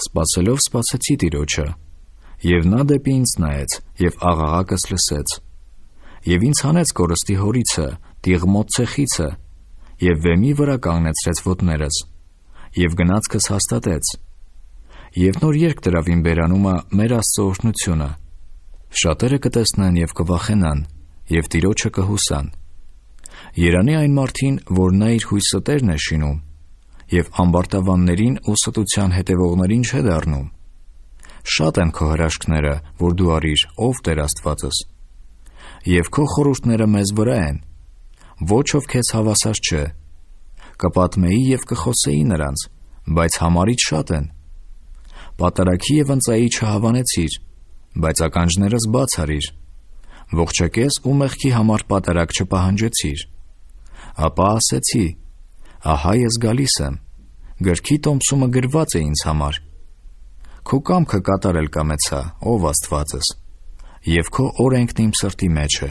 Սպասելով սպասեցի Տիրոջը, և նա դեպի ինձ նայեց, և աղաղակս լսեց, և ինձ հանեց կորստի հորիցը, տիղմոտ ցեխիցը, և վեմի վրա կանգնեցրեց ոտներս, և գնացքս հաստատեց, և նոր երգ դրավ իմ բերանումը մեր Աստծո օրհնությունը. շատերը կտեսնեն և կվախենան, և Տիրոջը կհուսան։ Երանի այն մարդին, որ նա իր հույսը Տերն է շինում, և ամբարտավաններին ու ստության հետևողներին չէ դառնում։ Շատ են քո հրաշքները, որ դու արիր, ով Տեր Աստվածս, և քո խորհուրդները մեզ վրա են, ոչ ով քեզ հավասար չէ։ Կպատմեի և կխոսեի նրանց, բայց համարից շատ են։ Պատարագի և ընծայի չհավանեցիր, բայց ականջներս բաց արիր, ողջակեզ ու մեղքի համար պատարագ չպահանջեցիր։ Ապա ասեցի. ահա ես գալիս եմ, գրքի տոմսումը գրված է ինձ համար։ Քո կամքը կատարել կամեցա, ով Աստվածս, և քո օրենքն իմ սրտի մեջ է։